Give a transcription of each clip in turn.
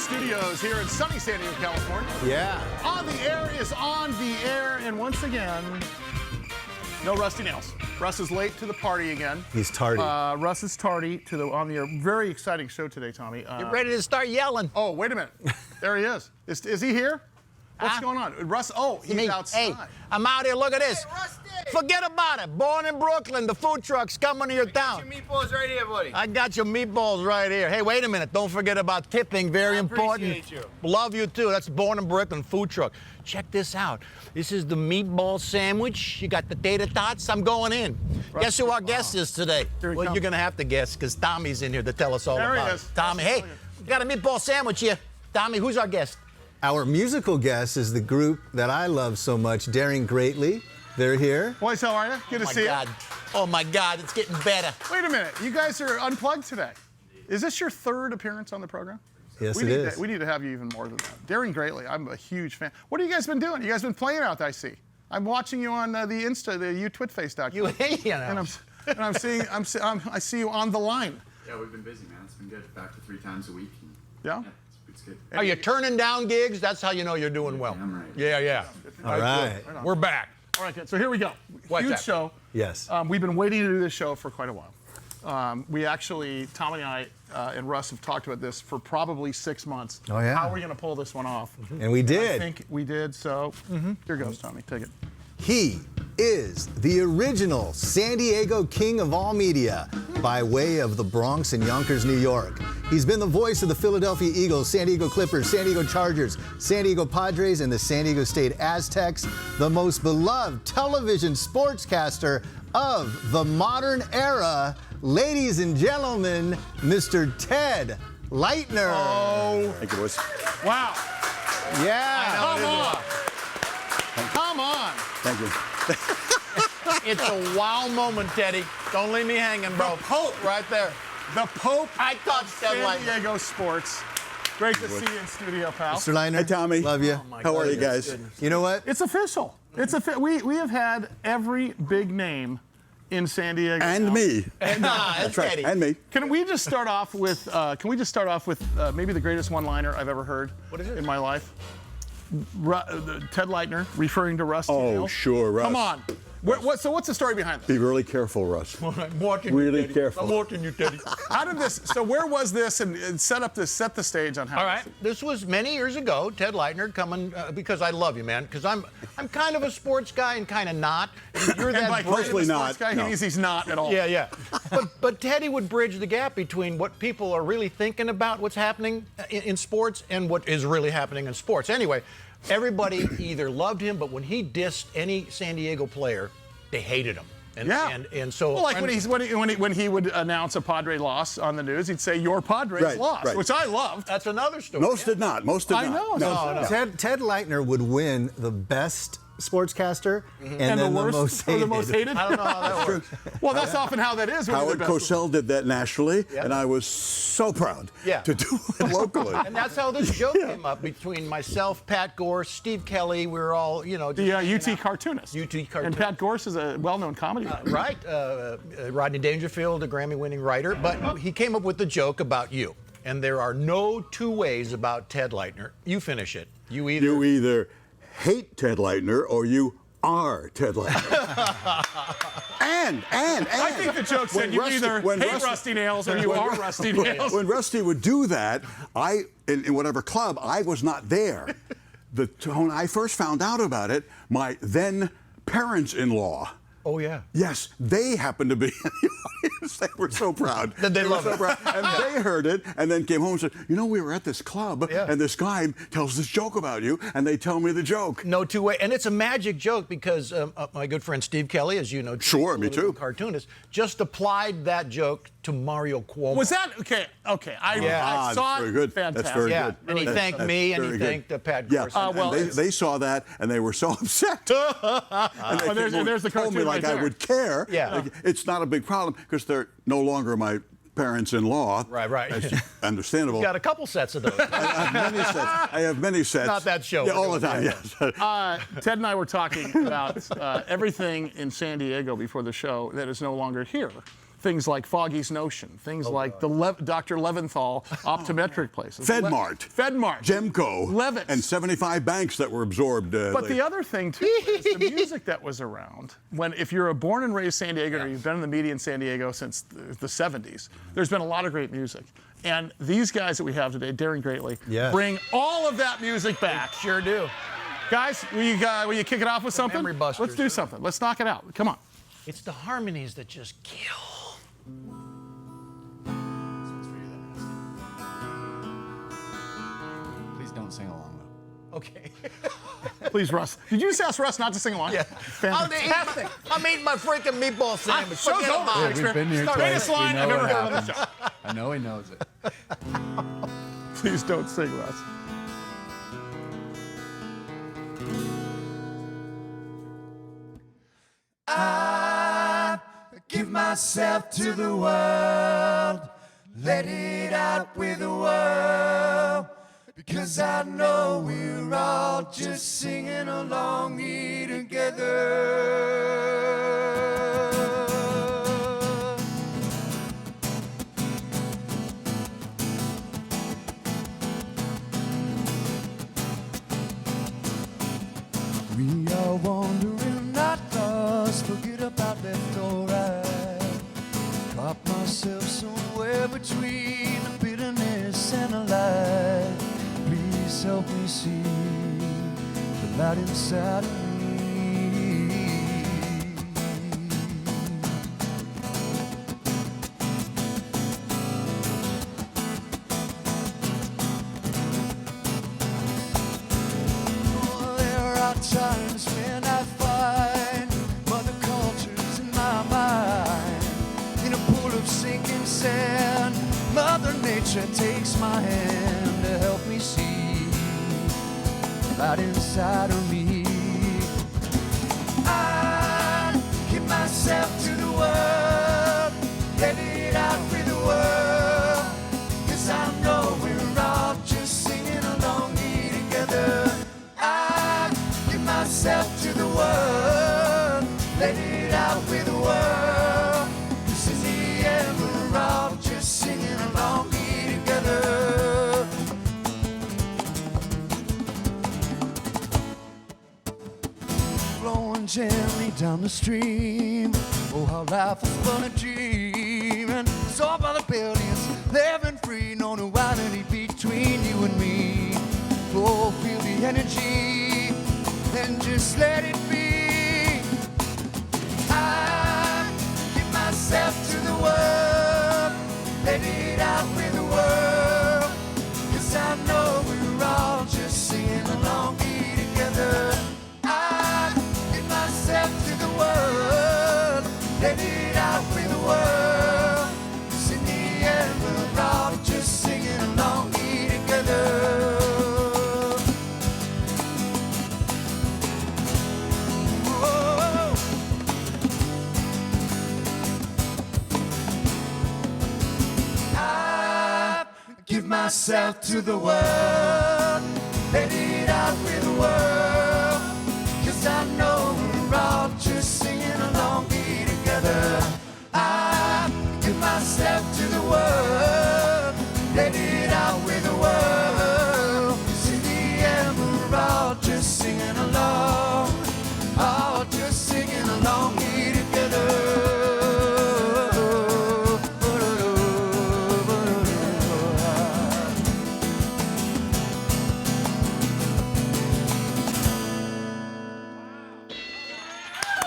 Studios here in sunny San Diego, California. Yeah. On the Air is on the air, and once again, no Rusty Nailz. Russ is late to the party again. He's tardy. Russ is tardy to the on the air. Very exciting show today, Tommy. Get ready to start yelling. Oh, wait a minute. There he is. Is he here? What's going on? Russ, he's outside. Hey, I'm out here. Look at this. Hey, Rusty! Forget about it. Born in Brooklyn, the food truck's coming to your town. Your meatballs right here, buddy. I got your meatballs right here. Hey, wait a minute. Don't forget about tipping. Very important. Appreciate you. Love you, too. That's Born in Brooklyn food truck. Check this out. This is the meatball sandwich. You got the tater tots. I'm going in. Russ, Guess who our guest is today? Here he Well, comes. you're going to have to guess because Tommy's in here to tell us all There he about is. it. Tommy, hey, we got a meatball sandwich here. Tommy, who's our guest? Our musical guest is the group that I love so much, Daring Greatly. They're here. Boys, how are you? Good to see God. Oh, my God. It's getting better. you. Wait a minute. You guys are unplugged today. Is this your third appearance on the program? Yes, we it need is. we need to have you even more than that. Daring Greatly. I'm a huge fan. What have you guys been doing? You guys been playing out, I see. I'm watching you on the Insta, the YouTwitface.com. You know. And I see you on the line. Yeah, we've been busy, man. It's been good. Back to 3 times a week. Yeah? It's good. Are you turning down gigs? That's how you know you're doing well. I'm right. Yeah. All right. We're back. All right, good. So here we go. What's Huge that? show. Yes. We've been waiting to do this show for quite a while. We actually, Tommy and I and Russ have talked about this for probably 6 months. Oh, yeah. How are we going to pull this one off? And we I did. think we did, so here goes, Tommy. Take it. He is the original San Diego king of all media by way of the Bronx and Yonkers, New York. He's been the voice of the Philadelphia Eagles, San Diego Clippers, San Diego Chargers, San Diego Padres, and the San Diego State Aztecs, the most beloved television sportscaster of the modern era. Ladies and gentlemen, Mr. Ted Leitner. Oh, Thank you, boys. wow. Yeah. Come on. Come on. Thank you. It's a wow moment, Teddy. Don't leave me hanging, bro. The Pope. Right there. The Pope I touched that San light. Diego Sports. Great to see you in studio, pal. Mr. Leitner. Hey, Tommy. Love you. How are you guys? You know what? It's official. We have had every big name in San Diego. And now. me. That's That's right. Teddy. And me. Can we just start off with maybe the greatest one-liner I've ever heard in my life? Ted Leitner referring to Russ. Oh, sure, Russ. Come on. So what's the story behind this? Be really careful, Russ. I'm watching Really you, Teddy. careful. I'm watching you, Teddy. How did this? So where was this? And set the stage on how. All right, this was many years ago. Ted Leitner coming because I love you, man. Because I'm kind of a sports guy and kind of not. And you're And that by bridge- Personally sports not, guy, no. he means he's not at all. Yeah. But Teddy would bridge the gap between what people are really thinking about what's happening in sports and what is really happening in sports. Anyway, everybody either loved him, but when he dissed any San Diego player, they hated him. And so Well, like when he would announce a Padre loss on the news, he'd say your Padres lost, right. which I loved. that's another story. Most did not. Most did I not. know. No. Ted Leitner would win the best sportscaster and then the worst most or hated. the most hated. I don't know how that works. Well, that's often how that is. when you're the Howard best. Cosell did that nationally, and I was so proud to do it locally. And that's how this joke came up between myself, Pat Gore, Steve Kelly. We were all, just The hanging UT out. cartoonist. UT And cartoonist. Pat Gorse is a well-known comedy writer. Right. Rodney Dangerfield, a Grammy-winning writer. But he came up with the joke about you. And there are no two ways about Ted Leitner. You finish it. You either hate Ted Leitner or you are Ted Leitner. and I think the joke said you either hate Rusty Nailz or you are Rusty Nailz. When Rusty would do that, in whatever club, I was not there. When I first found out about it, my then parents-in-law. Oh, yeah. Yes, they happened to be in the audience. They were so proud. They were love so it. proud. And they heard it and then came home and said, we were at this club and this guy tells this joke about you, and they tell me the joke. No two way. And it's a magic joke because my good friend Steve Kelly, as you know, Sure, me too. cartoonist, just applied that joke to Mario Cuomo. Was that okay? Okay, I saw that's very it. good. Fantastic. That's very Yeah, good. and he thanked That's me and he very good. thanked Pat Yeah, Gorse. and they saw that and they were so upset. And they there's the told me cartoon like right I there. would care. Yeah. Like, it's not a big problem because they're no longer my parents-in-law. Right. That's understandable. Got a couple sets of those. I have many sets. Not that show. Yeah, all the time, yes. Ted and I were talking about everything in San Diego before the show that is no longer here. things like Foggy's Notion, things like the Dr. Leventhal optometric places. FedMart. FedMart. Gemco. Levitt. And 75 banks that were absorbed. But the other thing, too, is the music that was around. If you're a born and raised San Diego, or you've been in the media in San Diego since the 70s, there's been a lot of great music. And these guys that we have today, Daring Greatly, bring all of that music back. Sure do. Guys, will you kick it off with something? Memory busters. Let's do something. Let's knock it out. Come on. It's the harmonies that just kill. Please don't sing along, though. Okay. Please, Russ. Did you just ask Russ not to sing along? Yeah. Fantastic. I'm eating my freaking meatball sandwich. Show's Forget over. about it. We've been here Greatest twice. line We know I've ever what heard on the happened. show. I know he knows it. Please don't sing, Russ. I give myself to the world, let it out with the world, because I know we're all just singing along here together. We are wandering, not lost, forget about left or right. Caught myself somewhere between the bitterness and the light. Please help me see the light inside of me. Oh, there are times when I find mother cultures in my mind. In a pool of sinking sand, Mother Nature takes my hand to help me see right inside of me. I give myself to the world, let it out with the world, 'cause I know we're all just singing along here together. I give myself to the world, let it out with the world, 'cause in the end we're all just singing along here together. Flowing gently down the stream, oh how life is but a dream, and saw by the billions, living free, no duality between you and me. Oh, feel the energy, and just let it be. I give myself to the world, let it out with the world, 'cause I know we're all just singing along here together. I give myself to the world, let it out with the world, 'cause in the end we're all just singing along here together. Whoa. I give myself to the world, let it out with the world, 'cause I know we're all just singing along here together. I give myself to the world, let it out with the world, 'cause in the end we're all just singing along, all just singing along here together.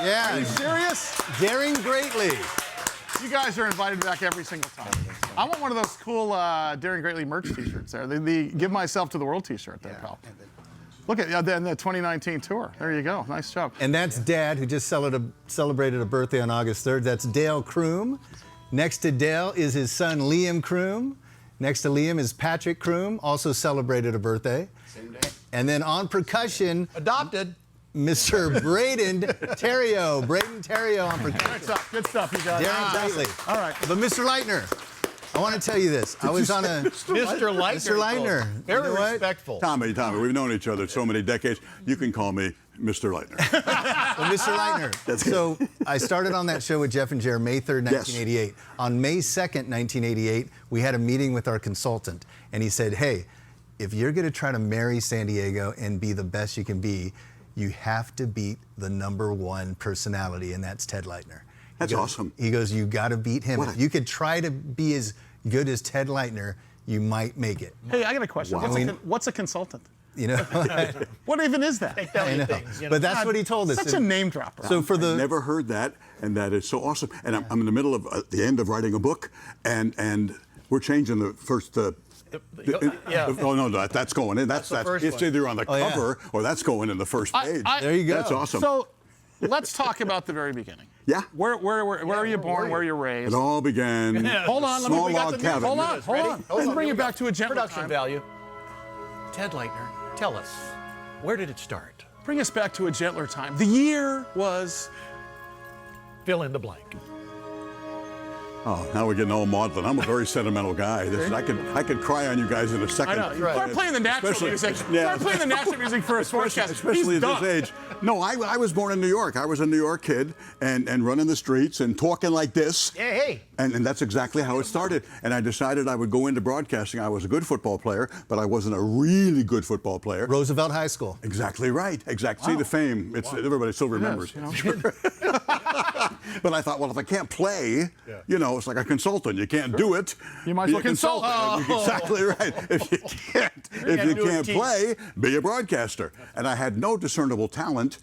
Yeah, Are you serious? Daring Greatly. You guys are invited back every single time. I want one of those cool Daring Greatly merch T-shirts there. The Give Myself to the World T-shirt there, pal. Look at the 2019 tour. There you go. Nice job. And that's Dad, who just celebrated a birthday on August 3rd. That's Dale Kroom. Next to Dale is his son, Liam Kroom. Next to Liam is Patrick Kroom, also celebrated a birthday. Same day. And then on percussion, Adopted. Mr. Braden Terrio. Braden Terrio on percussion. Good stuff, you guys. Daring Greatly. All right. But Mr. Leitner, I want to tell you this. I was on a Mr. Leitner. Mr. Leitner. Very You know what? respectful. Tommy, we've known each other so many decades. You can call me Mr. Leitner. Well, Mr. Leitner. So I started on that show with Jeff and Jer May 3rd, 1988. On May 2nd, 1988, we had a meeting with our consultant, and he said, hey, if you're going to try to marry San Diego and be the best you can be, you have to beat the #1 personality, and that's Ted Leitner. That's awesome. He goes, you got to beat him. What If you could try to be as good as Ted Leitner, you might make it. Hey, I got a question. Wow. What's a consultant? You know, What even is that? I know. But that's what he told us. Such a name dropper. So for the I never heard that, and that is so awesome. And I'm in the middle of the end of writing a book, and we're changing the first. Yeah. Oh no, that's going in. That's the first it's one. either on the cover or that's going in the first page. There you go. That's awesome. So let's talk about the very beginning. Yeah. Where are you born? Where are you raised? It all began. Hold on. Small we got log the cabin. Hold on. Ready? Let's bring it back to a gentler Production time. value. Ted Leitner, tell us, where did it start? Bring us back to a gentler time. The year was. Fill in the blank. Oh, now we're getting all maudlin. I'm a very sentimental guy. I could cry on you guys in a second. I know. Start playing the natural music. Start playing the natural music for a sportscast. Especially He's at this done. age. No, I was born in New York. I was a New York kid and running the streets and talking like this. Hey. And that's exactly how it started. And I decided I would go into broadcasting. I was a good football player, but I wasn't a really good football player. Roosevelt High School. Exactly right. Exactly. See the fame. Everybody still remembers. But I thought, well, if I can't play, it's like a consultant. You can't do it. You might as be well a consult. consultant. Exactly right. If you can't play, be a broadcaster. And I had no discernible talent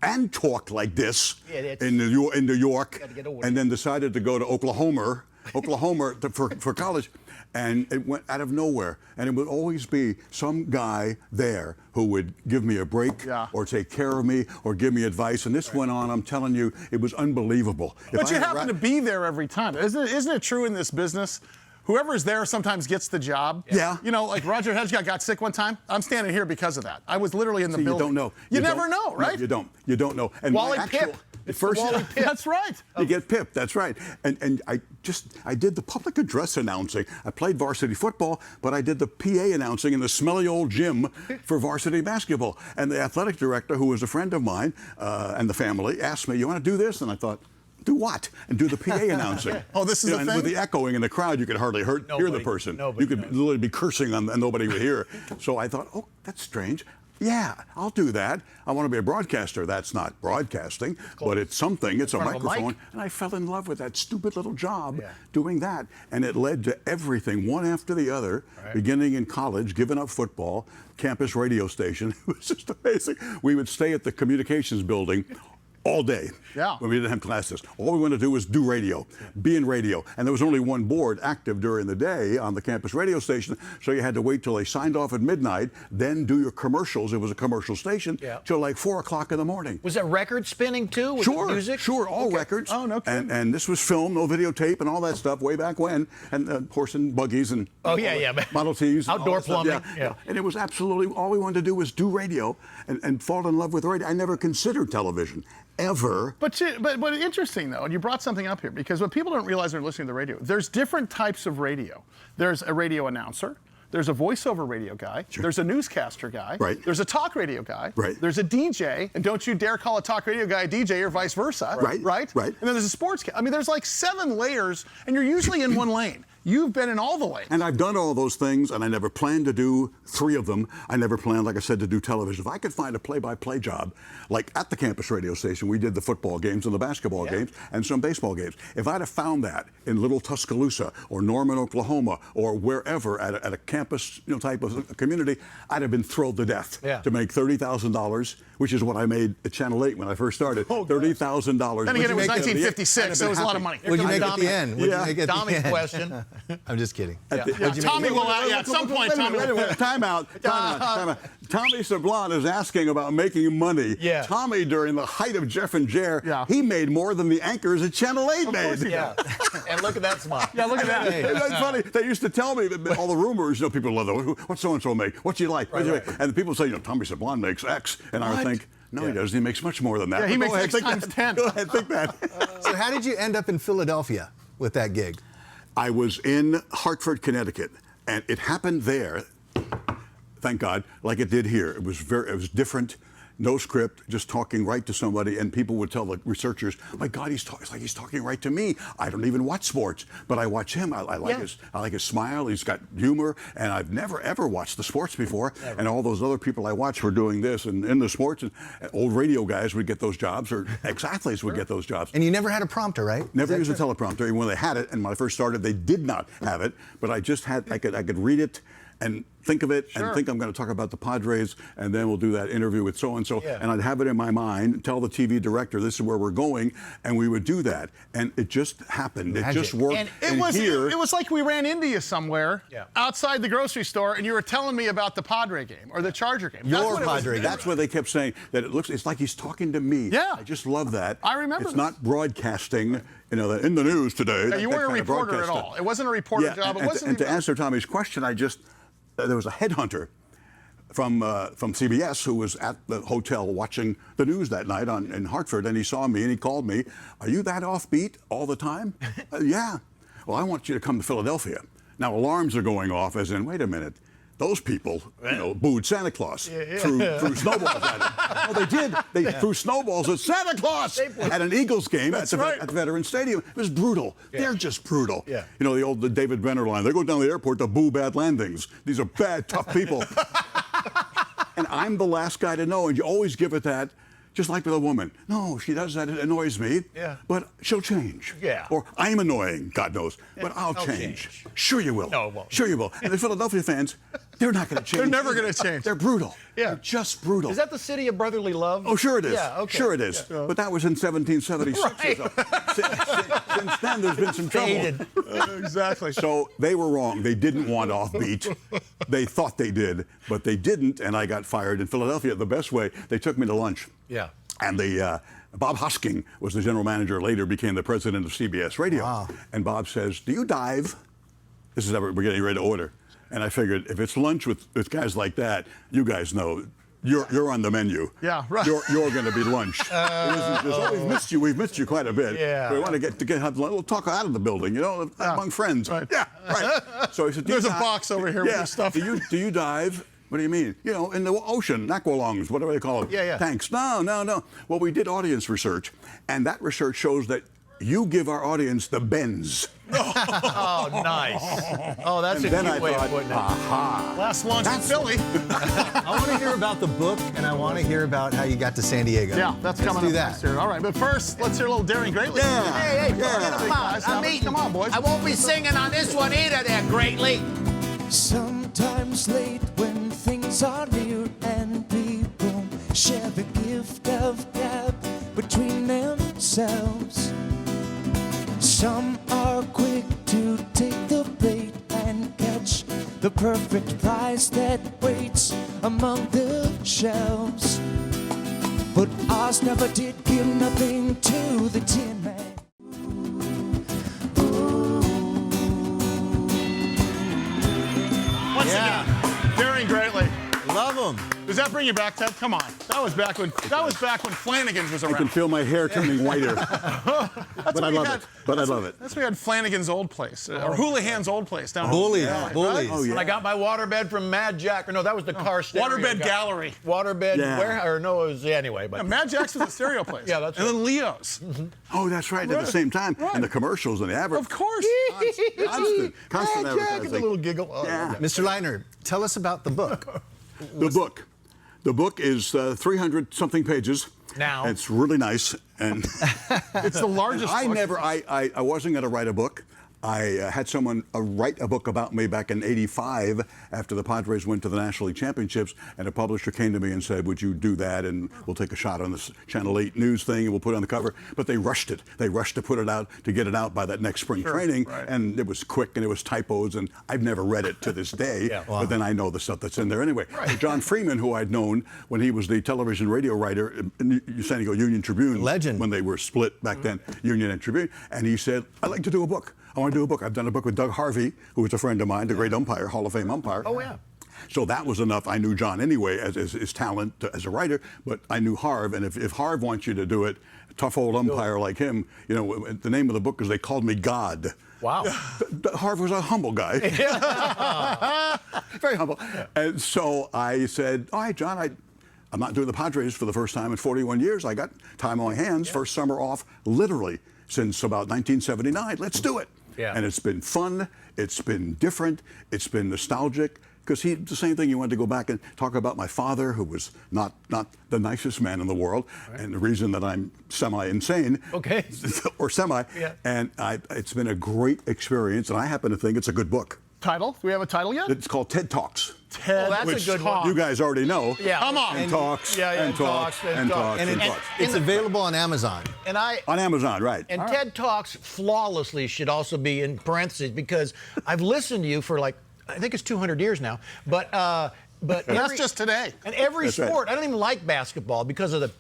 and talked like this in New York, and then decided to go to Oklahoma for college. And it went out of nowhere. And it would always be some guy there who would give me a break or take care of me or give me advice. And this went on, I'm telling you, it was unbelievable. But you happen to be there every time. Isn't it true in this business? Whoever's there sometimes gets the job. Yeah. You know, like Roger Hedgecott got sick one time. I'm standing here because of that. I was literally in the building. You don't know. You never know, right? No, you don't. You don't know. And Wally my Pipp. First, Wally Pipp. That's right. You get pipped, that's right. And I did the public address announcing. I played varsity football, but I did the PA announcing in the smelly old gym for varsity basketball. And the athletic director, who was a friend of mine and the family, asked me, you want to do this? And I thought, do what? And do the PA announcing. Oh, this is the and thing? With the echoing in the crowd, you could hardly hear the person. You could literally be cursing and nobody would hear. So I thought, oh, that's strange. Yeah, I'll do that. I want to be a broadcaster. That's not broadcasting, but it's something. It's a microphone. And I fell in love with that stupid little job doing that. And it led to everything, one after the other, beginning in college, giving up football, campus radio station. It was just amazing. We would stay at the communications building all day when we didn't have classes. All we wanted to do was do radio, be in radio. And there was only one board active during the day on the campus radio station, so you had to wait till they signed off at midnight, then do your commercials. It was a commercial station till like 4 o'clock in the morning. Was that record spinning too? Was it music? Sure, all records. Oh, no kidding. And this was film, no videotape and all that stuff way back when. And horse and buggies and Model Ts. And outdoor all that stuff. plumbing. And it was absolutely, all we wanted to do was do radio and fall in love with radio. I never considered television. Ever. But interesting though, and you brought something up here, because what people don't realize when they're listening to the radio, there's different types of radio. There's a radio announcer, there's a voiceover radio guy, there's a newscaster guy, there's a talk radio guy, there's a DJ, and don't you dare call a talk radio guy a DJ or vice versa, right? And then there's a sports I mean, there's like 7 layers, and you're usually in one lane. You've been in all the lanes. And I've done all those things, and I never planned to do 3 of them. I never planned, like I said, to do television. If I could find a play-by-play job, like at the campus radio station, we did the football games and the basketball games and some baseball games. If I'd have found that in Little Tuscaloosa or Norman, Oklahoma, or wherever at a campus type of community, I'd have been thrilled to death to make $30,000, which is what I made at Channel 8 when I first started. $30,000. Then again, it was 1956, so it was a lot of money. What'd you make at the end? What'd you make at the Tommy's end? question. I'm just kidding. Tommy will, at some point, Tommy will. Time out. Tommy Sablon is asking about making money. Tommy, during the height of Jeff and Jer, he made more than the anchors at Channel 8 made. And look at that smile. Yeah, look at that. That's funny. They used to tell me all the rumors. People love that. What's so-and-so make? What's he like? And the people say, Tommy Sablon makes X. And I would think, no, he doesn't. He makes much more than that. Yeah, he But makes X times 10. Go ahead, think that. So how did you end up in Philadelphia with that gig? I was in Hartford, Connecticut, and it happened there, thank God, like it did here. It was different. No script, just talking right to somebody, and people would tell the researchers, "My God, it's like he's talking right to me. I don't even watch sports, but I watch him. I like his smile. He's got humor, and I've never ever watched the sports before. Never. And all those other people I watch were doing this, and in the sports, and old radio guys would get those jobs, or ex-athletes would get those jobs. And you never had a prompter, right? Never used a teleprompter. Even when they had it, and when I first started, they did not have it. But I just had, I could read it and think of it and think I'm going to talk about the Padres, and then we'll do that interview with so-and-so. Yeah. And I'd have it in my mind, tell the TV director, this is where we're going, and we would do that. And it just happened. Magic. It just worked. And it was like we ran into you somewhere outside the grocery store, and you were telling me about the Padre game or the Charger game. Your Padre game. That's what they kept saying, that it's like he's talking to me. Yeah. I just love that. I remember It's not broadcasting, you know, in the news today. Yeah, you weren't a reporter at all. It wasn't a reporter job. And to answer Tommy's question, there was a headhunter from CBS who was at the hotel watching the news that night in Hartford, and he saw me and he called me. "Are you that offbeat all the time?" "Yeah." "Well, I want you to come to Philadelphia." Now alarms are going off, as in, wait a minute. Those people, booed Santa Claus, threw snowballs at him. Oh, they did. They threw snowballs at Santa Claus at an Eagles game at the Veterans Stadium. It was brutal. Yeah. They're just brutal. Yeah. You know, the David Brenner line. They go down to the airport to boo bad landings. These are bad, tough people. And I'm the last guy to know, and you always give it that. Just like with a woman. "No, she does that. It annoys me. Yeah. But she'll change." Yeah. Or "I'm annoying, God knows, but I'll change." Sure you will. No, it won't. Sure you will. And the Philadelphia fans, they're not going to change. They're never going to change. They're brutal. Yeah. They're just brutal. Is that the city of brotherly love? Oh, sure it is. Yeah, okay. Sure it is. Yeah. But that was in 1776 right. or so. Since then, there's been some trouble. Exactly. So they were wrong. They didn't want offbeat. They thought they did, but they didn't, and I got fired in Philadelphia the best way. They took me to lunch. Yeah. And Bob Hosking was the general manager, later became the president of CBS Radio. Wow. And Bob says, "Do you dive?" This is we're getting ready to order. And I figured, if it's lunch with guys like that, you guys know you're on the menu. Yeah, right. You're going to be lunch. We've missed you quite a bit. Yeah. We want to have a little talk out of the building, you know, among friends. Right. Yeah, right. So he said, "There's a box over here with your stuff." Do you dive? What do you mean? You know, in the ocean, aqualungs, whatever they call it. Yeah. Tanks. No. Well, we did audience research, and that research shows that you give our audience the bends. Oh, nice. Oh, that's a cute way of putting it. Aha. Last lunch in Philly. I want to hear about the book, and I want to hear about how you got to San Diego. Yeah, that's Let's coming do up that. next here. All right, but first, let's hear a little Daring Greatly. Yeah. Hey, Yeah. come on. I'm eating. Come on, boys. I won't be singing on this one either there, Greatly. Sometimes late when things are near and people share the gift of gab between themselves. Some are quick to take the bait and catch the perfect prize that waits among the shelves. But ours never did give nothing to the Tin Man. Once again, Daring Greatly. Love them. Does that bring you back, Ted? Come on. That was back when Flanagan's was I around. can feel my hair turning whiter. But I love it. That's when we had Flanagan's old place, or Houlihan's old place down Bullies. there. Bullies. Oh, yeah. When I got my waterbed from Mad Jack, or no, that was the car stereo. Waterbed Gallery. Waterbed, Yeah. or no, it was, anyway. But Mad Jack's was a stereo place. Yeah, that's And then Leo's. Oh, that's right. At the same time, and the commercials and the adverts. Of course. Constant Mad Jack, advertising. the little giggle. Oh, Yeah. Mr. Leitner, tell us about the book. The book is 300-something pages. Now. It's really nice. And It's the largest book. I wasn't going to write a book. I had someone write a book about me back in '85 after the Padres went to the National League Championships, and a publisher came to me and said, "Would you do that? And we'll take a shot on this Channel 8 news thing, and we'll put it on the cover." But they rushed it. They rushed to put it out, to get it out by that next spring training, and it was quick, and it was typos, and I've never read it to this day, but then I know the stuff that's in there anyway. John Freeman, who I'd known when he was the television radio writer in the San Diego Union Tribune. Legend. When they were split back then, Union and Tribune, and he said, "I'd like to do a book. I want to do a book." I've done a book with Doug Harvey, who was a friend of mine, the great umpire, Hall of Fame umpire. Oh, yeah. So that was enough. I knew John anyway as his talent as a writer, but I knew Harv, and if Harv wants you to do it, a tough old umpire like him, you know, the name of the book is They Called Me God. Wow. Harv was a humble guy. Very humble. And so I said, all right, John, I'm not doing the Padres for the first time in 41 years. I got time on my hands, first summer off, literally, since about 1979. Let's do it. Yeah. And it's been fun. It's been different. It's been nostalgic. Because the same thing, he wanted to go back and talk about my father, who was not the nicest man in the world, and the reason that I'm semi-insane, or semi, and it's been a great experience, and I happen to think it's a good book. Title? Do we have a title yet? It's called TED Talks. TED, that's a good one. You guys already know. Yeah. Come on. And talks, and talks, and talks, and talks. It's available on Amazon. And on Amazon, right. And TED Talks flawlessly should also be in parentheses, because I've listened to you for like, I think it's 200 years now, but that's just today. And every That's right. sport, I don't even like basketball because of the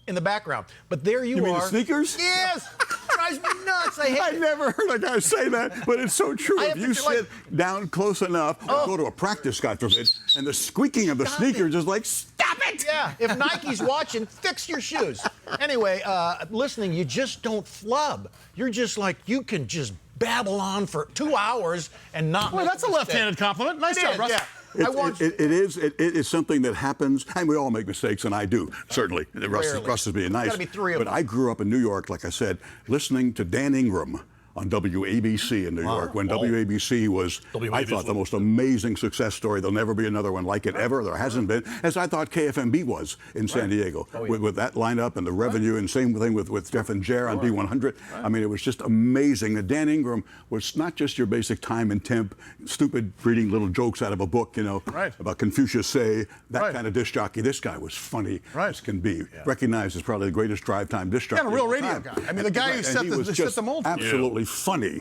in the background. But there you are. You mean the sneakers? Yes. Drives me nuts. I hate I it. never heard a guy say that, but it's so true. If you sit down close enough, or go to a practice, God forbid, and the squeaking of the sneakers is like, stop it! Yeah, if Nike's watching, fix your shoes. Anyway, listening, you just don't flub. You're just like, you can just babble on for 2 hours and not. Well, that's a left-handed compliment. Nice job, Russ. Yeah. It is something that happens, and we all make mistakes, and I do, certainly. Russ is being nice. Gotta be three of but them. I grew up in New York, like I said, listening to Dan Ingram on WABC in New York, when WABC was, I thought, the most amazing success story. There'll never be another one like it ever. There hasn't been, as I thought KFMB was in San Diego, with that lineup and the revenue, and same thing with Jeff and Jer on B100. I mean, it was just amazing. And Dan Ingram was not just your basic time and temp, stupid reading little jokes out of a book, about Confucius say, that kind of disc jockey. This guy was funny as can be. Recognized as probably the greatest drive time disc jockey. Yeah, a real radio guy. I mean, the guy who set the mold. Absolutely funny.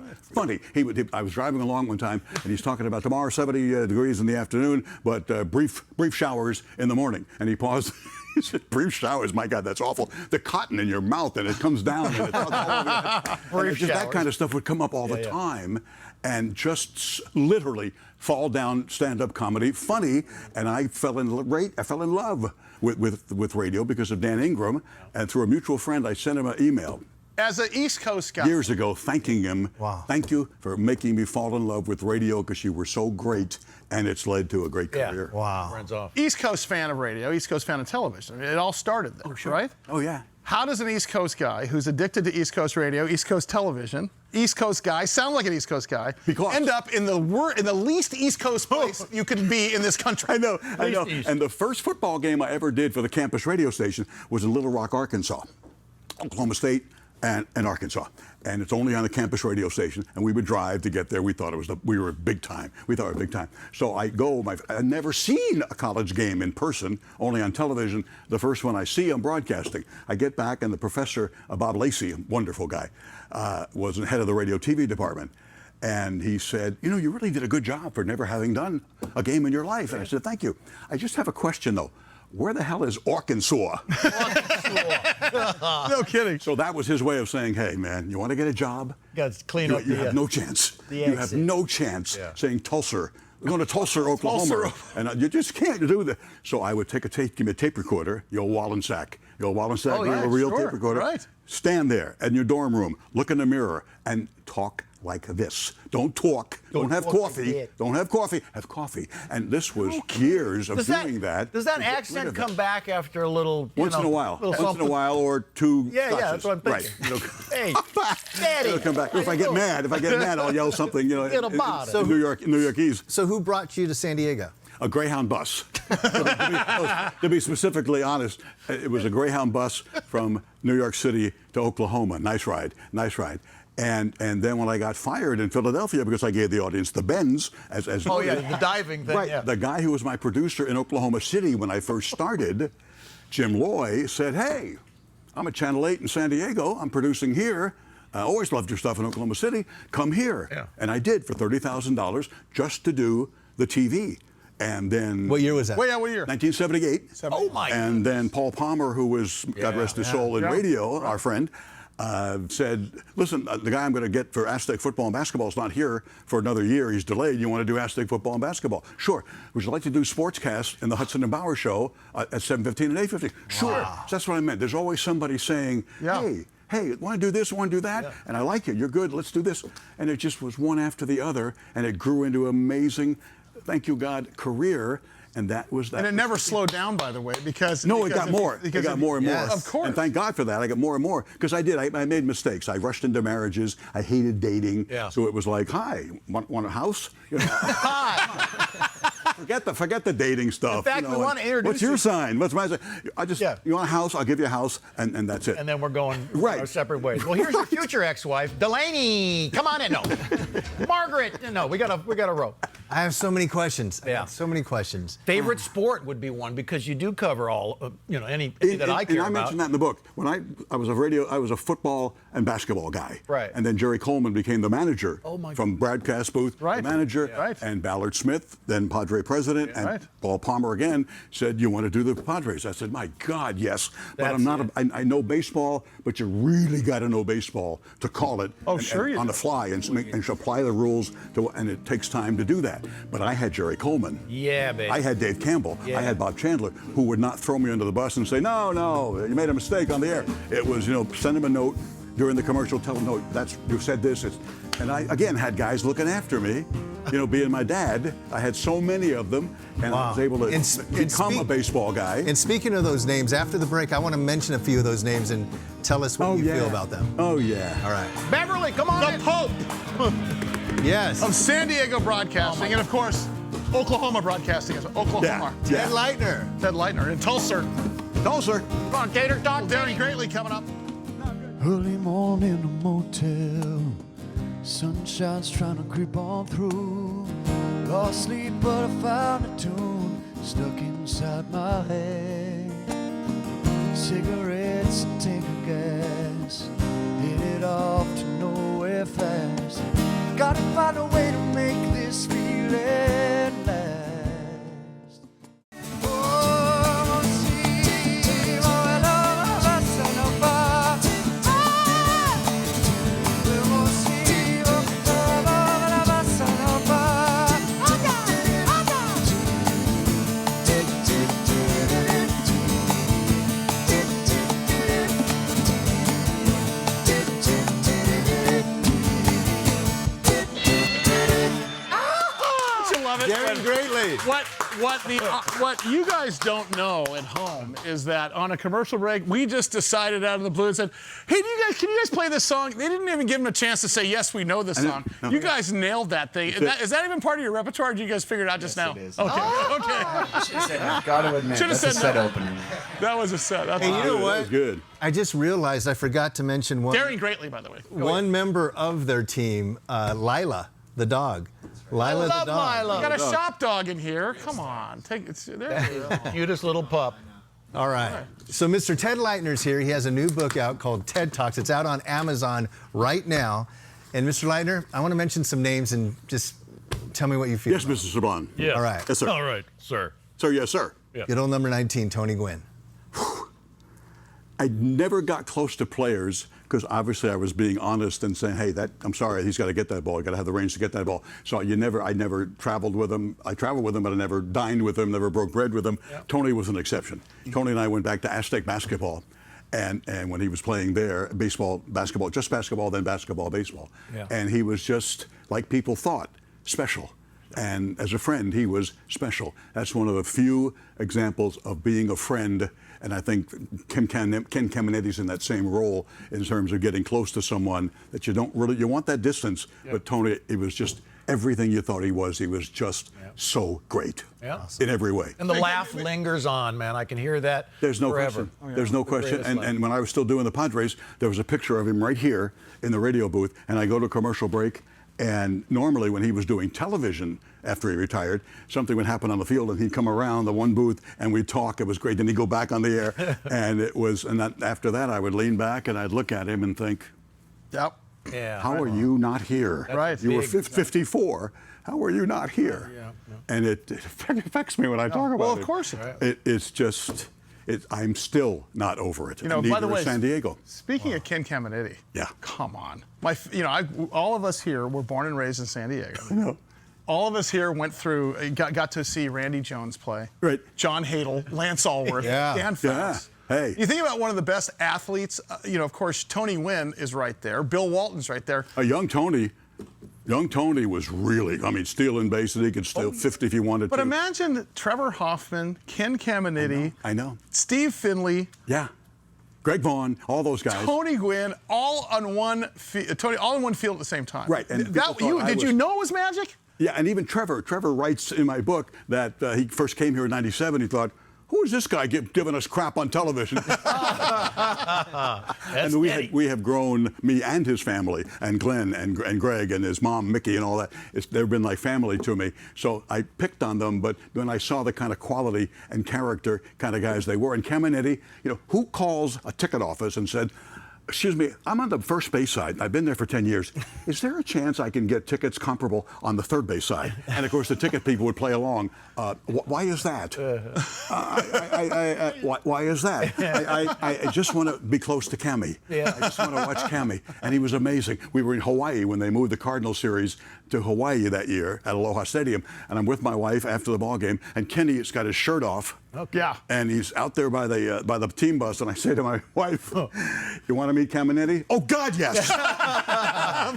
I was driving along one time, and he's talking about tomorrow 70 degrees in the afternoon, but brief showers in the morning. And he paused. He said, brief showers, my God, that's awful. The cotton in your mouth, and it comes down. And that kind of stuff would come up all the time, and just literally fall down stand-up comedy, funny. And I fell in love with radio because of Dan Ingram, and through a mutual friend, I sent him an email. As an East Coast guy. Years ago, thanking him. Wow. Thank you for making me fall in love with radio, because you were so great, and it's led to a great career. Wow. Friends off. East Coast fan of radio, East Coast fan of television. It all started there, right? Oh, yeah. How does an East Coast guy who's addicted to East Coast radio, East Coast television, East Coast guy, sound like an East Coast guy, end up in the least East Coast place you could be in this country? I know. And the first football game I ever did for the campus radio station was in Little Rock, Arkansas. Oklahoma State and Arkansas. And it's only on the campus radio station, and we would drive to get there. We thought we were big time. We thought we were big time. So I go, I'd never seen a college game in person, only on television. The first one I see, I'm broadcasting. I get back, and the professor, Bob Lacey, a wonderful guy, was the head of the radio TV department. And he said, you really did a good job for never having done a game in your life. And I said, thank you. I just have a question, though. Where the hell is Arkansas? No kidding. So that was his way of saying, hey, man, you want to get a job? You got to clean up. You have no chance. You have no chance saying Tulsa. We're going to Tulsa, Oklahoma. And you just can't do that. So I would give me a tape recorder, the old Wallensack. The old Wallensack, a real tape recorder. Right. Stand there in your dorm room, look in the mirror, and talk like this. Don't talk. Don't have coffee. Don't have coffee. Have coffee. And this was years of doing that. Does that accent come back after a little? Once in a while. Once in a while, or two. Yeah, that's what I'm thinking. Right. Hey, Daddy. It'll come back. If I get mad, I'll yell something. So New Yorkese. So who brought you to San Diego? A Greyhound bus. To be specifically honest, it was a Greyhound bus from New York City to Oklahoma. Nice ride. And then when I got fired in Philadelphia, because I gave the audience the bends as the diving thing. Right. Yeah. The guy who was my producer in Oklahoma City when I first started, Jim Loy, said, hey, I'm at Channel 8 in San Diego. I'm producing here. I always loved your stuff in Oklahoma City. Come here. Yeah. And I did for $30,000 just to do the TV. And then... What year was that? What year? 1978. Oh, my. And then Paul Palmer, who was, God rest his soul, in radio, our friend, said, listen, the guy I'm going to get for Aztec football and basketball is not here for another year. He's delayed. You want to do Aztec football and basketball? Sure. Would you like to do Sportscast in the Hudson and Bauer show at 7:15 and 8:15? Sure. So that's what I meant. There's always somebody saying, hey, hey, want to do this, want to do that? And I like you, you're good, let's do this. And it just was one after the other, and it grew into an amazing, thank you God, career. And that was that. And it never slowed down, by the way, because it got more. It got more and more. Of course. And thank God for that. I got more and more because I did. I made mistakes. I rushed into marriages. I hated dating. Yeah. So it was like, hi, want a house? You know, forget the dating stuff. In fact, we want to introduce what's your sign? What's my sign? You want a house? I'll give you a house, and that's it. And then we're going right. our separate ways. Well, here's your future ex-wife, Delaney. Come on in. No, Margaret. No, we got a row. I have so many questions. Yeah. So many questions. Favorite sport would be one because you do cover all, any that I care and I about. mentioned that in the book. When I was a football and basketball guy. Right. And then Jerry Coleman became the manager. Oh my from broadcast booth, the manager, and Ballard Smith, then Padre president, and Paul Palmer again said, "You want to do the Padres?" I said, "My God, yes." But I'm not. I know baseball, but you really got to know baseball to call it. Oh, sure you do. On the fly and apply the rules and it takes time to do that. But I had Jerry Coleman. Yeah, baby. I had Dave Campbell. Yeah. I had Bob Chandler, who would not throw me under the bus and say, no, you made a mistake on the air. It was, send him a note during the commercial, tell him, no, you said this. And I, again, had guys looking after me, being my dad. I had so many of them, and I was able to become a baseball guy. And speaking of those names, after the break, I want to mention a few of those names and tell us what you feel about them. Oh, yeah. All right. Beverly, come on in. The Pope Yes. of San Diego Broadcasting, and of course, Oklahoma Broadcasting is Oklahoma. Yeah. Ted Leitner. Ted Leitner in Tulsa. Tulsa. Come on, Tater Talk. Darren Greatly coming up. Early morning in a motel, sunshine's trying to creep on through. Lost sleep, but I found a tune stuck inside my head. Cigarettes and tank of gas, headed off to nowhere fast. Gotta find a way to make this feeling last. Darren Greatly. What you guys don't know at home is that on a commercial break, we just decided out of the blue and said, "Hey, can you guys play this song?" They didn't even give them a chance to say, "Yes, we know this song." No. You guys nailed that thing. Is that even part of your repertoire? Or did you guys figure it out just now? It is. Okay. Okay. I should have said no. Got to admit, Should've that's a said set no. opener. That was a set. That's Hey, you know That what? was good. I just realized I forgot to mention Darren Greatly, by the way. one member of their team, Lila, the dog. Lila the love dog. Lila. We got a shop dog in here. Come on, there you go. Cutest little pup. All right. So Mr. Ted Leitner's here. He has a new book out called TED Talks. It's out on Amazon right now. And Mr. Leitner, I want to mention some names and just tell me what you feel. Yes, Mr. Saban. Yes. All right. Yes, sir. All right, sir. Sir, yes, sir. Good old number 19, Tony Gwynn. I never got close to players because obviously I was being honest and saying, hey, I'm sorry, he's got to get that ball. You got to have the range to get that ball. So I never traveled with him. I traveled with him, but I never dined with him, never broke bread with him. Yep. Tony was an exception. Tony and I went back to Aztec basketball. And when he was playing there, basketball, just basketball, then basketball, baseball. Yeah. And he was just, like people thought, special. And as a friend, he was special. That's one of the few examples of being a friend. And I think Ken Caminiti's in that same role in terms of getting close to someone that you want that distance. Yep. But Tony, it was just everything you thought he was. He was just so great in every way. And the laugh lingers on, man. I can hear that There's no forever. question. Oh, yeah. There's no question. greatest And when I was still doing the Padres, there was a picture of him right here in the radio booth. And I go to a commercial break. And normally when he was doing television after he retired, something would happen on the field and he'd come around the one booth and we'd talk. It was great. Then he'd go back on the air. After that, I would lean back and I'd look at him and think, Yep. Yeah. how are you not here? Right. You were big. 54. How are you not here? Yeah. And it affects me when I talk about it. Well, of course. It's just, I'm still not over it. By Neither the way, is San Diego. Speaking of Ken Caminiti, Yeah. come on. All of us here were born and raised in San Diego. I know. All of us here went through, got to see Randy Jones play. Right. John Hadel, Lance Allworth, Yeah. Dan Fouts. Hey. You think about one of the best athletes, of course, Tony Gwynn is right there. Bill Walton's right there. Young Tony was really, stealing bases. He could steal 50 if he wanted But to. imagine Trevor Hoffman, Ken Caminiti. I know. Steve Finley. Yeah. Greg Vaughn, all those guys. Tony Gwynn, all on one field at the same time. Right. And did you know it was magic? Yeah, and even Trevor writes in my book that he first came here in '97. He thought, who is this guy giving us crap on television? And we have grown, me and his family, and Glenn and Greg and his mom, Mickey, and all that. They've been like family to me. So I picked on them, but when I saw the kind of quality and character kind of guys they were, and Caminiti, who calls a ticket office and said, excuse me, I'm on the first base side. I've been there for 10 years. Is there a chance I can get tickets comparable on the third base side? And of course, the ticket people would play along. Why is that? Why is that? I just want to be close to Cammy. Yeah. I just want to watch Cammy. And he was amazing. We were in Hawaii when they moved the Cardinal series to Hawaii that year at Aloha Stadium. And I'm with my wife after the ball game, and Kenny's got his shirt off. Okay. Yeah. And he's out there by the team bus, and I say to my wife, "You want to meet Caminiti?" "Oh God, yes!"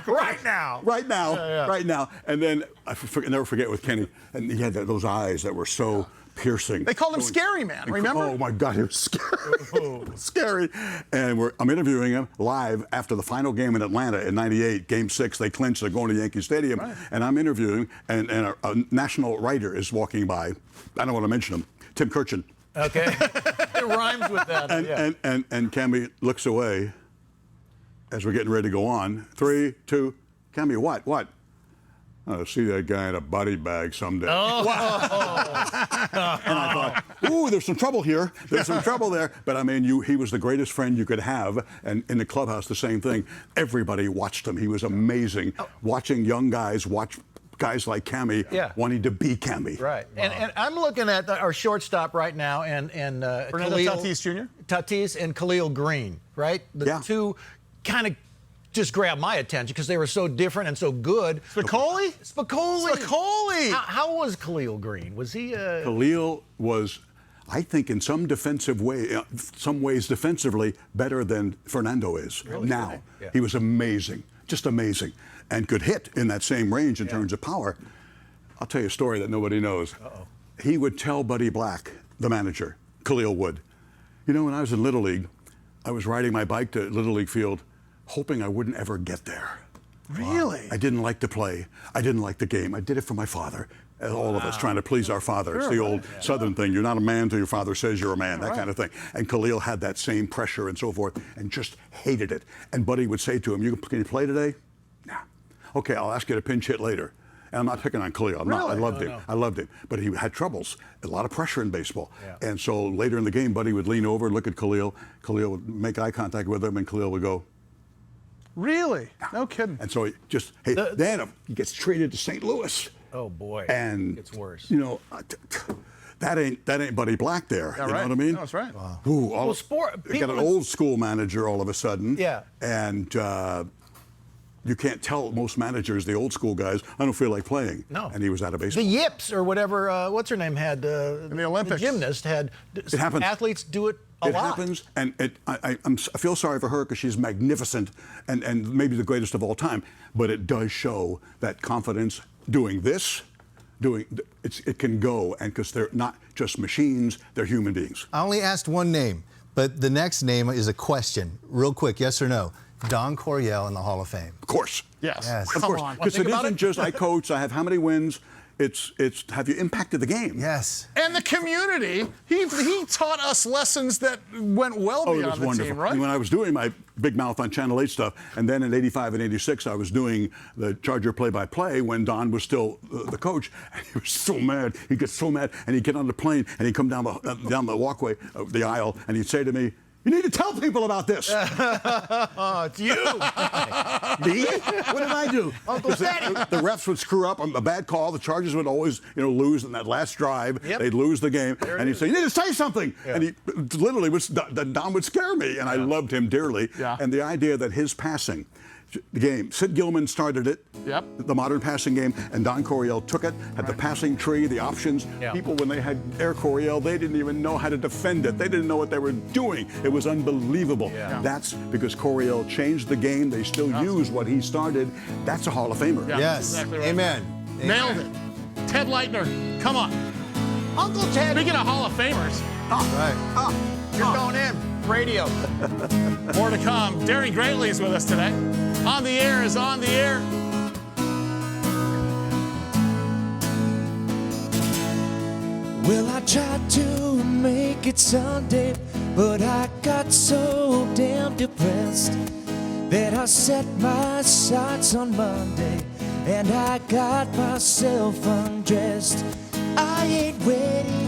Right now. Right now. Yeah. Right now. And then I never forget with Kenny, and he had those eyes that were so piercing. They called him Scary Man, remember? Oh my God, he was scary. Scary. And I'm interviewing him live after the final game in Atlanta in '98, Game 6. They clinched. They're going to Yankee Stadium, right. And I'm interviewing, and a national writer is walking by. I don't want to mention him. Tim Kirchin. Okay. It rhymes with that. And Cammy looks away as we're getting ready to go on. 3, 2, Cammy, what? I'll see that guy in a body bag someday. Oh. And I thought, ooh, there's some trouble here. There's some trouble there. But he was the greatest friend you could have. And in the clubhouse, the same thing. Everybody watched him. He was amazing. Watching young guys watch guys like Cammy wanting to be Cammy. Right. Wow. And I'm looking at our shortstop right now, and Fernando Tatis Jr.? Tatis and Khalil Green, right? The two kind of just grabbed my attention because they were so different and so good. Spicoli? How was Khalil Green? Was he? Khalil was, I think, in some ways defensively better than Fernando is now. Yeah. He was amazing, just amazing, and could hit in that same range in terms of power. I'll tell you a story that nobody knows. Uh-oh. He would tell Buddy Black, the manager, Khalil would, when I was in Little League, I was riding my bike to Little League field, hoping I wouldn't ever get there. Really? I didn't like to play. I didn't like the game. I did it for my father. All of us trying to please our father. It's the old Southern thing. You're not a man till your father says you're a man, that kind of thing. And Khalil had that same pressure and so forth and just hated it. And Buddy would say to him, can you play today? Nah. Okay, I'll ask you to pinch hit later. And I'm not picking on Khalil. I loved him. I loved him. But he had troubles, a lot of pressure in baseball. Yeah. And so later in the game, Buddy would lean over and look at Khalil. Khalil would make eye contact with him, and Khalil would go, really? No kidding. And so then he gets traded to St. Louis. Oh boy. And it's worse. That ain't Buddy Black there. Yeah, you know right. what I mean? No, that's right. Wow. Ooh, you got an old school manager all of a sudden. Yeah. And you can't tell most managers, the old school guys, I don't feel like playing. No. And he was out of baseball. The Yips or whatever, what's her name had? In the Olympics. The gymnast had. It happens. Athletes do it a lot. It happens, and I feel sorry for her because she's magnificent and maybe the greatest of all time. But it does show that confidence doing this, it can go, and because they're not just machines, they're human beings. I only asked one name, but the next name is a question. Real quick, yes or no? Don Coryell in the Hall of Fame. Of course. Yes. Of course. Because it isn't just I coach, I have how many wins. It's have you impacted the game? Yes. And the community. He taught us lessons that went well beyond it was the wonderful. team, right? When I was doing my Big Mouth on Channel 8 stuff, and then in '85 and '86, I was doing the Charger play-by-play when Don was still the coach. And he was so mad. He'd get so mad, and he'd get on the plane, and he'd come down the walkway, the aisle, and he'd say to me, "You need to tell people about this." It's you. Me? What did I do? Uncle Teddy. The refs would screw up a bad call. The Chargers would always, lose in that last drive. Yep. They'd lose the game, and he'd say, "You need to say something." Yeah. And he literally Don would scare me, and I loved him dearly. Yeah. And the idea that his passing the game. Sid Gilman started it, Yep. the modern passing game, and Don Coryell took it, had the passing tree, the options. Yeah. People, when they had Air Coryell, they didn't even know how to defend it. They didn't know what they were doing. It was unbelievable. Yeah. That's because Coryell changed the game. They still use what he started. That's a Hall of Famer. Yeah. Yes. Exactly right. Amen. Nailed it. Ted Leitner, come on. Uncle Ted. Speaking of Hall of Famers, Right. You're going in. Radio. more to come. Daring Greatly's with us today. On the Air is on the air. Well, I tried to make it someday, but I got so damn depressed that I set my sights on Monday and I got myself undressed. I ain't ready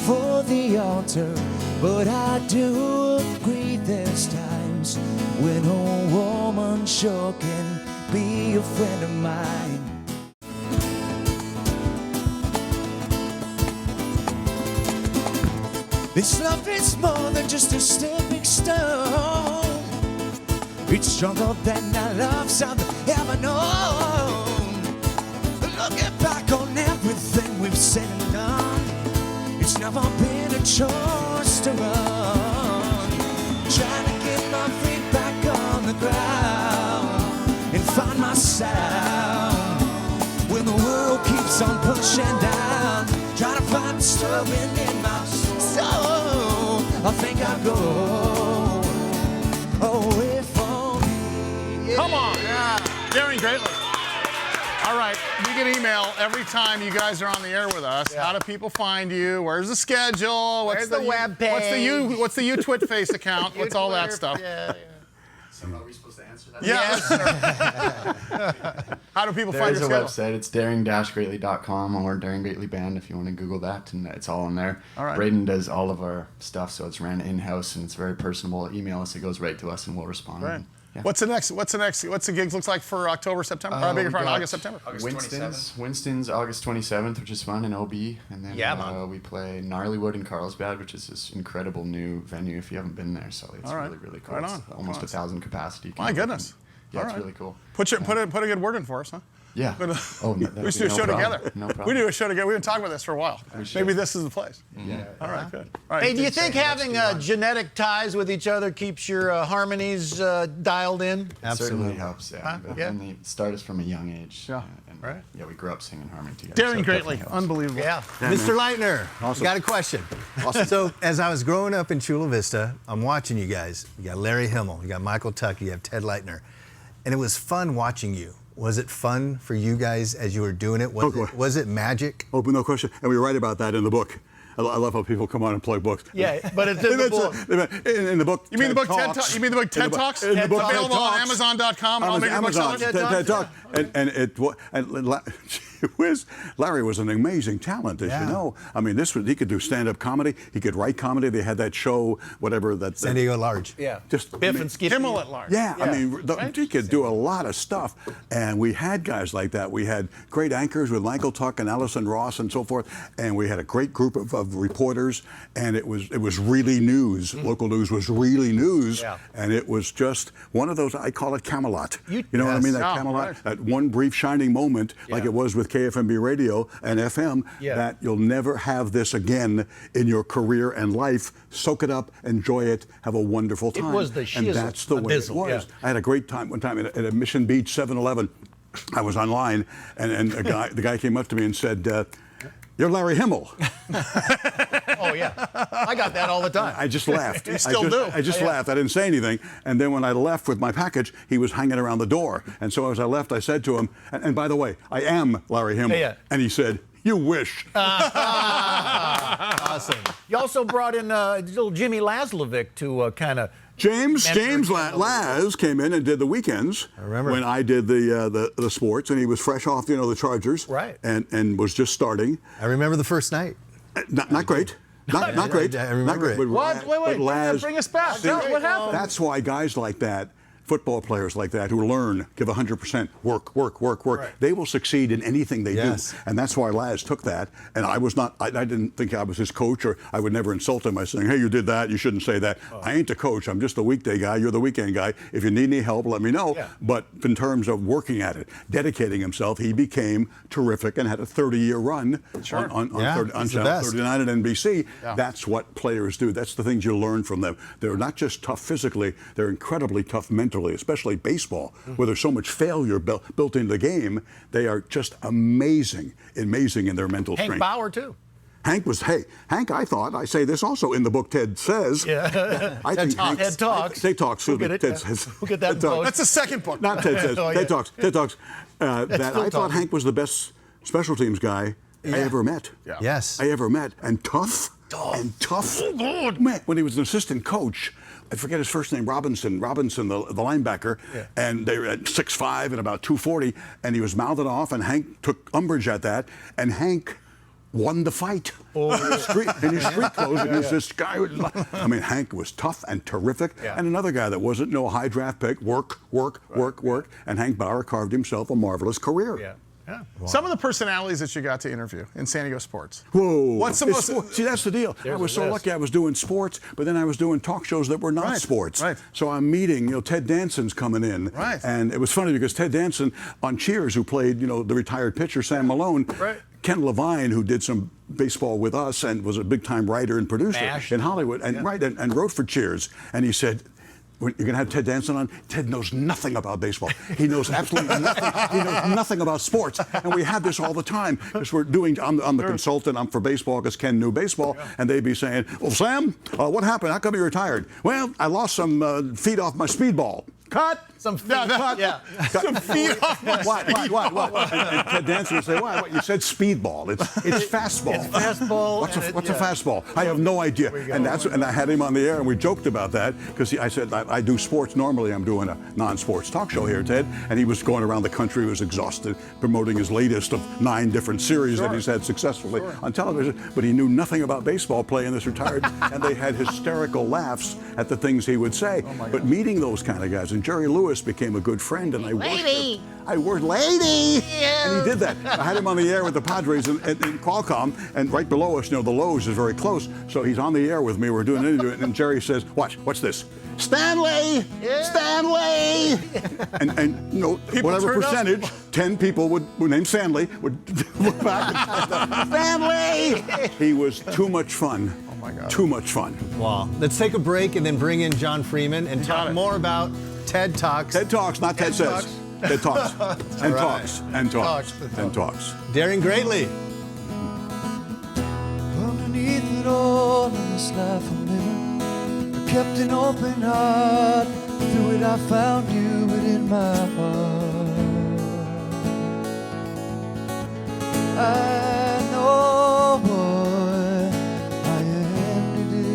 for the altar, but I do agree there's times when a woman sure can be a friend of mine. This love is more than just a stepping stone. It's stronger than the loves I've ever known. Looking back on everything we've said and done, it's never been a choice to run. Trying to get my feet back on the ground and find my sound when the world keeps on pushing down. Trying to find the stirring in my soul. I think I'll go away from me. Come on. Daring Greatly. All right, we get email every time you guys are on the air with us. Yeah. How do people find you? Where's the schedule? Where's the web What's the Twitface account? What's all that stuff? Yeah. So are we supposed to answer that? Yeah. How do people find There's your a schedule? website. It's daring-greatly.com or Daring Greatly Band if you want to Google that, and it's all on there. All right. Braden does all of our stuff, so it's ran in-house and it's very personable. Email us, it goes right to us, and we'll respond. Right. And, yeah. What's the gigs looks like for October, September? Or beg your we pardon, got August, September. Winston's August 27th, which is fun, in OB. And then Yeah, man. we play Gnarlywood in Carlsbad, which is this incredible new venue if you haven't been there. So it's All right. really, really cool. Right It's on. almost Class. 1,000 capacity. My goodness. Yeah, All it's right. really cool. Put a good word in for us, huh? Yeah. Oh, We should do a show together. No problem. We do a show together. We've been talking about this for a while. Maybe this is the place. Yeah. All right, good. All right. Hey, do you think having genetic ties with each other keeps your harmonies dialed in? It certainly Absolutely. helps, yeah. But Yeah. when they start us from a young age. Yeah. And, Right. Yeah, we grew up singing harmony together. Daring so it Greatly. definitely helps. Unbelievable. Yeah. Mr. Leitner, Awesome. got a question. So, as I was growing up in Chula Vista, I'm watching you guys. You got Larry Himmel, you got Michael Tuck, you have Ted Leitner. And it was fun watching you. Was it fun for you guys as you were doing it? Was it magic? Oh, no question. And we write about that in the book. I love how people come on and plug books. Yeah, but it's in the book. In the book. You mean the book TED Talks? You mean the book TED Talks? In the book TED Available on Talks. Amazon.com and all major Amazon. booksellers? TED Talk. Larry was an amazing talent, as Yeah. you know. I mean, he could do stand-up comedy. He could write comedy. They had that show, whatever that. San Diego at large. Yeah. Just Biff and Skippy. Himmel at large. Yeah, I Yeah. mean, he could do a lot of stuff, and we had guys like that. We had great anchors with Michael Tuck and Allison Ross and so forth, and we had a great group of reporters, and it was really news. Local news was really news, Yeah. and it was just one of those. I call it Camelot. You know what I Yes. mean? That Oh, Camelot, right. that one brief shining moment, like it was with KFMB Radio and FM. Yeah. That you'll never have this again in your career and life. Soak it up, enjoy it, have a wonderful time. was the and shizzle, that's the the way it bizzle, was. yeah. I had a great time one time at a Mission Beach 7-Eleven. I was online, and the guy came up to me and said, "You're Larry Himmel." Oh, yeah. I got that all the time. I just laughed. You still do. I just laughed. I didn't say anything. And then when I left with my package, he was hanging around the door. And so as I left, I said to him, and by the way, I am Larry Himmel. Yeah. And he said, "You wish." Awesome. You also brought in little Jimmy Laslovic to kind of. James Mentor- Laz came in and did the weekends. I remember. when I did the sports, and he was fresh off the Chargers, Right. and was just starting. I remember the first night. Not great. Not great. I remember Not great. it. But What? Wait. But Laz, Bring us back. What happened? that's why guys like that football players like that who learn, give 100%, work. Right. They will succeed in anything they Yes. do. And that's why Laz took that. And I didn't think I was his coach, or I would never insult him by saying, hey, you did that, you shouldn't say that. I ain't the coach, I'm just the weekday guy, you're the weekend guy. If you need any help, let me know. Yeah. But in terms of working at it, dedicating himself, he became terrific and had a 30-year run on he's the Channel best. 39 at NBC. Yeah. That's what players do. That's the things you learn from them. They're not just tough physically, they're incredibly tough mentally, especially baseball, where there's so much failure built into the game. They are just amazing in their mental Hank strength. Bauer, too. Hank, I say this also in the book Ted Says. Yeah. I think Hank, Ted Talks. Ted Talks. We'll get it, Ted yeah. Says. We'll get that Ted Talks. vote. That's the second book. Not Ted Says. Oh, yeah. Ted Talks. Ted Talks. That I thought talking. Hank was the best special teams guy I ever met. Yeah. Yes. I ever met. And tough. And tough. Man, when he was an assistant coach, I forget his first name, Robinson, the linebacker, and they were at 6'5" and about 240, and he was mouthed off, and Hank took umbrage at that, and Hank won the fight in his street clothes against this guy. I mean, Hank was tough and terrific, and another guy that wasn't no high draft pick, work, and Hank Bauer carved himself a marvelous career. Yeah. Yeah. Some of the personalities that you got to interview in San Diego sports. Whoa. What's the most? See, that's the deal. I was so lucky I was doing sports, but then I was doing talk shows that were not sports. Right. So I'm meeting, Ted Danson's coming in. Right. And it was funny because Ted Danson on Cheers, who played, the retired pitcher, Sam Malone. Right. Ken Levine, who did some baseball with us and was a big-time writer and producer MASH. in Hollywood, and and wrote for Cheers. And he said, you're going to have Ted Danson on? Ted knows nothing about baseball. He knows absolutely nothing. He knows nothing about sports. And we had this all the time because I'm the consultant. I'm for baseball because Ken knew baseball. And they'd be saying, well, Sam, what happened? How come you retired? Well, I lost some feet off my speedball. Cut. Some feet. Yeah. Some feet off my What? And Ted Danson would say, what? You said speedball. It's fastball. It's fastball. What's a fastball? I have no idea. And I had him on the air, and we joked about that because I said I do sports. Normally, I'm doing a non-sports talk show here, Ted. And he was going around the country. He was exhausted, promoting his latest of 9 different series that he's had successfully on television. But he knew nothing about baseball, playing this retired. And they had hysterical laughs at the things he would say. But meeting those kind of guys, and Jerry Lewis became a good friend, and I worked lady, and he did that. I had him on the air with the Padres in Qualcomm, and right below us, the Lowe's is very close, so he's on the air with me. We're doing an interview, and Jerry says, "What's this? Stanley, Stanley," and whatever percentage, 10 people would name Stanley would look back and say, Stanley. He was too much fun. Oh my God. Too much fun. Wow. Let's take a break and then bring in John Freeman and talk more about TED Talks. TED Talks, not TED Says. TED Talks. And talks. And talks. And talks. Daring greatly. Underneath it all in this life I'm living, I kept an open heart. Through it I found you within my heart. I know what I am to do.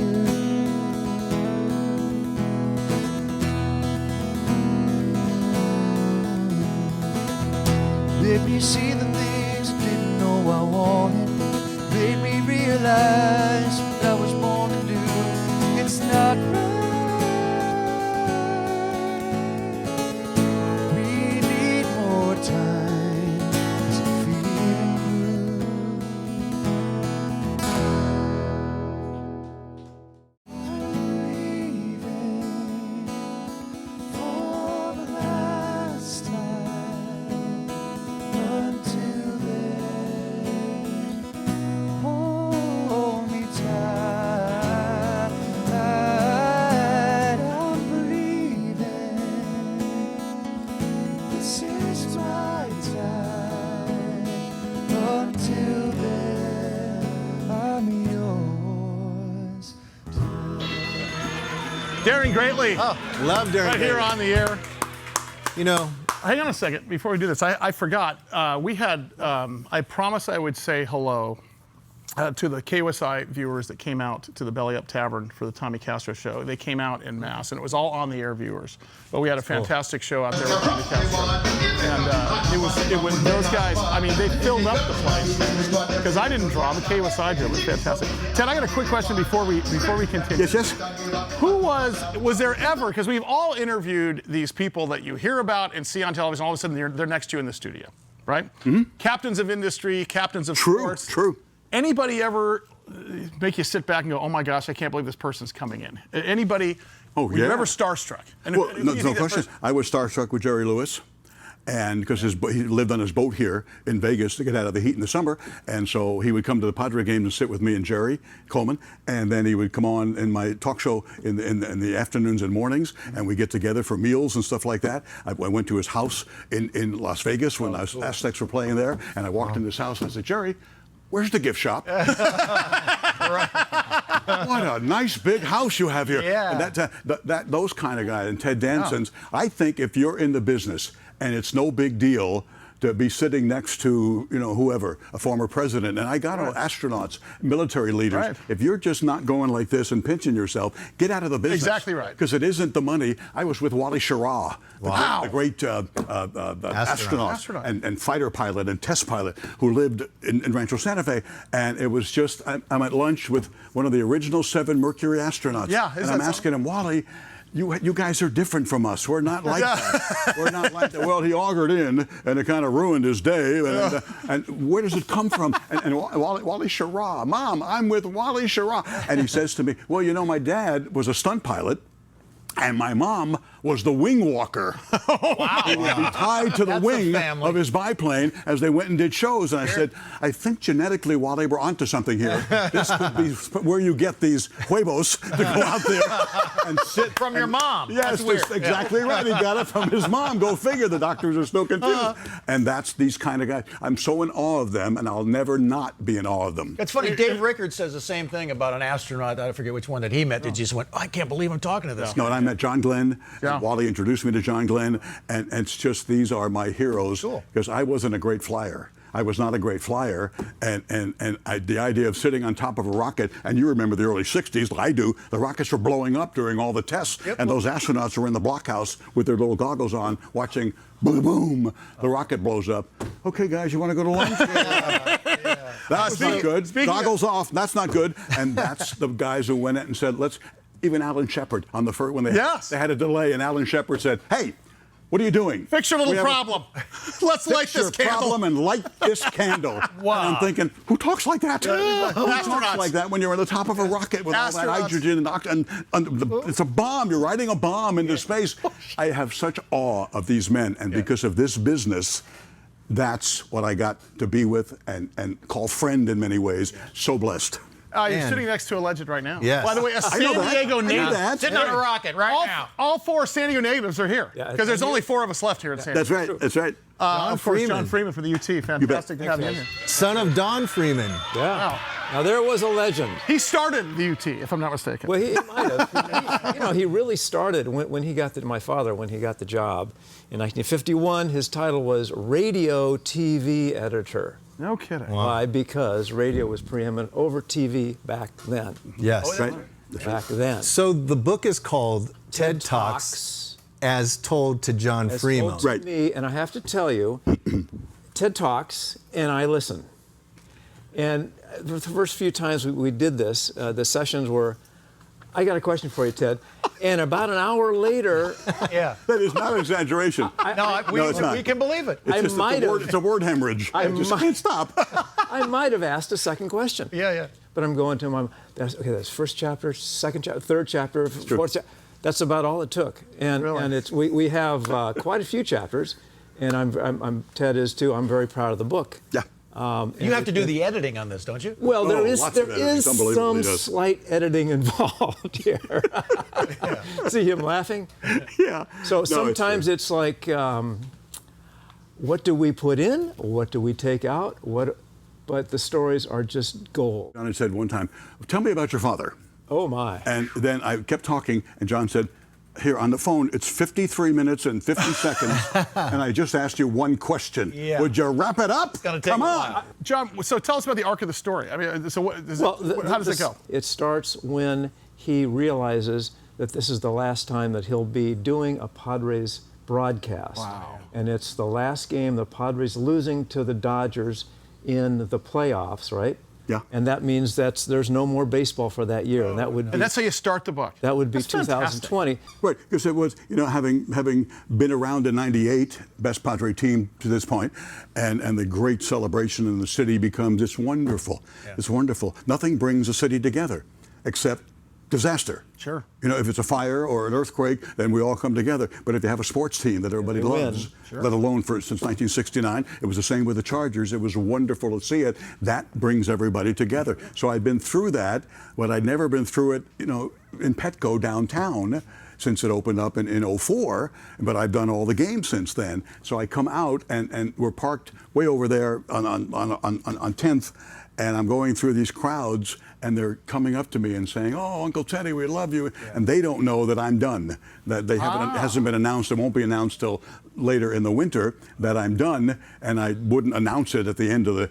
Made me see the things I didn't know I wanted. Made me realize what I was born to do. It's not right. We need more time to feel leaving for the last time. Until then, hold me tight. I'm believing this is my time. Until then, I'm yours. Daring greatly. Love Daring Right here greatly. on the air. You Hang on a second before we do this. I forgot. We had. I promised I would say hello to the KOSI viewers that came out to the Belly Up Tavern for the Tommy Castro show. They came out en masse, and it was all on-the-air viewers. But we had a fantastic show out there with Tommy Castro. And it was those guys, I mean, they filled up the place. Because I didn't draw, the KOSI did. It was fantastic. Ted, I got a quick question before we continue. Yes. Who was there ever, because we've all interviewed these people that you hear about and see on television, all of a sudden they're next to you in the studio, right? Mm-hmm. Captains of industry, captains of sports. True. Anybody ever make you sit back and go, oh my gosh, I can't believe this person's coming in? Anybody, were you ever starstruck? And well, no question. I was starstruck with Jerry Lewis. And because he lived on his boat here in Vegas to get out of the heat in the summer. And so he would come to the Padre games and sit with me and Jerry Coleman. And then he would come on in my talk show in the afternoons and mornings. And we get together for meals and stuff like that. I went to his house in Las Vegas when Aztecs were playing there. And I walked into his house and I said, Jerry, where's the gift shop? What a nice big house you have here. Yeah. And those kind of guys. And Ted Danson's, I think if you're in the business, and it's no big deal to be sitting next to, whoever, a former president. And I got astronauts, military leaders. Right. If you're just not going like this and pinching yourself, get out of the business. Exactly right. Because it isn't the money. I was with Wally Schirra, the great astronaut and fighter pilot and test pilot who lived in Rancho Santa Fe. And it was just, I'm at lunch with one of the original 7 Mercury astronauts. Yeah, and I'm asking him, Wally, you guys are different from us. We're not like that. We're not like that. Well, he augured in, and it kind of ruined his day. And where does it come from? And Wally Schirra, Mom, I'm with Wally Schirra. And he says to me, well, my dad was a stunt pilot. And my mom was the wing walker. Wow. He tied to the wing of his biplane as they went and did shows. And I said, I think genetically, Wally, we're onto something here. This could be where you get these huevos to go out there and sit. From your mom. Yes, that's exactly right. He got it from his mom. Go figure. The doctors are still confused. And that's these kind of guys. I'm so in awe of them, and I'll never not be in awe of them. It's funny, Dave Rickards says the same thing about an astronaut. I forget which one that he met that just went, I can't believe I'm talking to this guy. No, and I met John Glenn. Yeah. Wally introduced me to John Glenn, and it's just these are my heroes because I wasn't a great flyer. I was not a great flyer, and the idea of sitting on top of a rocket, and you remember the early 60s, I do, the rockets were blowing up during all the tests, and those astronauts were in the blockhouse with their little goggles on watching, boom, boom, the rocket blows up. Okay, guys, you want to go to lunch? That's not good. Goggles off, that's not good. And that's the guys who went in and said, even Alan Shepard on the first, when they had a delay, and Alan Shepard said, hey, what are you doing? Fix your little problem. Let's light this candle. Problem and light this candle. Wow. And I'm thinking, who talks like that? Who talks like that when you're on the top of a rocket with all that hydrogen and it's a bomb. You're riding a bomb into space. I have such awe of these men, and because of this business, that's what I got to be with and call friend in many ways. So blessed. You're sitting next to a legend right now. Yes. By the way, a San Diego native. Sitting on a rocket now. All 4 San Diego natives are here. Because there's only 4 of us left here in San Diego. That's right. Of course, John Freeman for the UT. Fantastic to have you here. Son of Don Freeman. Yeah. Wow. Now, there was a legend. He started the UT, if I'm not mistaken. Well, he might have. He really started when he got my father, when he got the job. In 1951, his title was radio TV editor. No kidding. Why? Because radio was preeminent over TV back then. Yes. Right. Back then. So the book is called Ted Talks, as told to John Freeman. Told to me, and I have to tell you, Ted Talks, and I listen. And the first few times we did this, the sessions were, I got a question for you, Ted. And about an hour later... Yeah. That is not an exaggeration. We can believe it. It's a word hemorrhage. I just can't stop. I might have asked a second question. Yeah. But I'm going to him, that's first chapter, second chapter, third chapter, fourth chapter. That's about all it took. And we have quite a few chapters, and Ted is too. I'm very proud of the book. Yeah. You have to do the editing on this, don't you? Well, there is some slight editing involved here. See him laughing? Yeah. So sometimes it's like, what do we put in? What do we take out? But the stories are just gold. John had said one time, tell me about your father. Oh, my. And then I kept talking, and John said, here on the phone, it's 53 minutes and 50 seconds, and I just asked you one question. Yeah. Would you wrap it up? It's gonna take Come a on. while. John, so tell us about the arc of the story. I mean, so what, how does it go? It starts when he realizes that this is the last time that he'll be doing a Padres broadcast. Wow. And it's the last game, the Padres losing to the Dodgers in the playoffs, right? Yeah. And that means there's no more baseball for that year, and that would be. And that's how you start the book. That would be That's fantastic. 2020. Right, because it was, having been around in '98, best Padre team to this point, and the great celebration in the city becomes, it's wonderful. Yeah. It's wonderful. Nothing brings a city together except disaster. Sure. If it's a fire or an earthquake, then we all come together. But if you have a sports team that everybody loves, let alone since 1969, it was the same with the Chargers. It was wonderful to see it. That brings everybody together. So I'd been through that, but I'd never been through it, in Petco downtown since it opened up in '04, but I've done all the games since then. So I come out and we're parked way over there on 10th, and I'm going through these crowds, and they're coming up to me and saying, "Oh, Uncle Teddy, we love you," and they don't know that I'm done. That they haven't. It hasn't been announced. It won't be announced till later in the winter that I'm done, and I wouldn't announce it at the end of the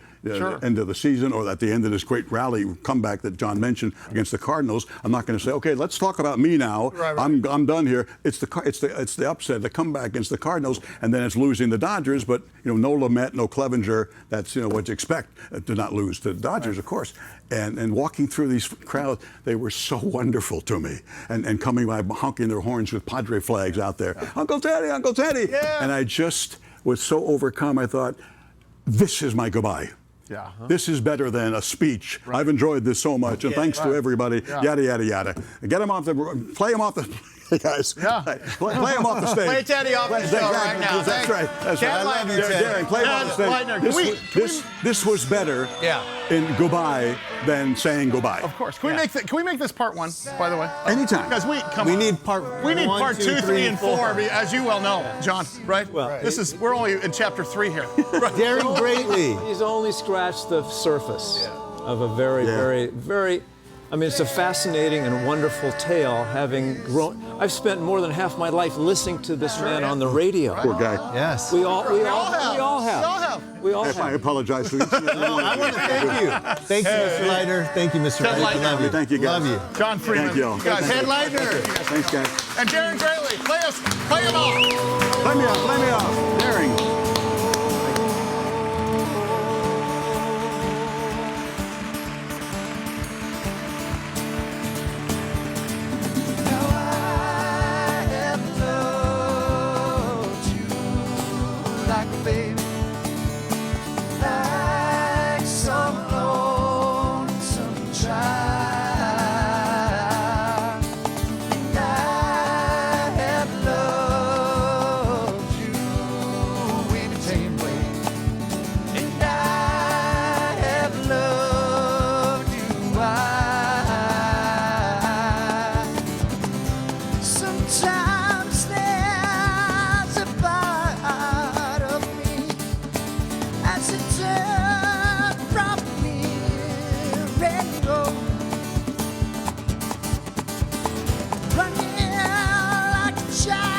end of the season or at the end of this great rally comeback that John mentioned against the Cardinals. I'm not going to say, "Okay, let's talk about me now. Right. I'm done here." It's the upset, the comeback against the Cardinals, and then it's losing the Dodgers. But no Lamet, no Clevenger. That's what you expect to not lose to the Dodgers, of course. And walking through these crowds, they were so wonderful to me. And coming by honking their horns with Padre flags out there. Uncle Teddy, Uncle Teddy. Yeah. And I just was so overcome. I thought, this is my goodbye. Yeah. This is better than a speech. Right. I've enjoyed this so much, and thanks to everybody. Yada yada yada. Get him off play him off the. Hey guys, play him off the stage. Play Teddy off the show right now. That's right. That's right. I love you, Darren. Play him off the stage. This was better in goodbye than saying goodbye. Of course. Can we make this part 1, by the way? Anytime. Because we need part. We need part 2, 3, and 4, as you well know, John. Right? Well, we're only in chapter 3 here. Right. Darren Greatly. He's only scratched the surface of a very, very, very. I mean, it's a fascinating and wonderful tale. Having grown, I've spent more than half my life listening to this man on the radio. Poor guy. Yes. We all have. I apologize for this. I want to thank you. Thank you, Mr. Leitner. Thank you, Mr. Ted Leitner. Leitner. Love you. Thank you, guys. Love you. John Freeman. Thank you all. Guys, Ted Leitner. Thanks, guys. And Darren Greatly. Play him off. Play me off. Daring. Running like a child.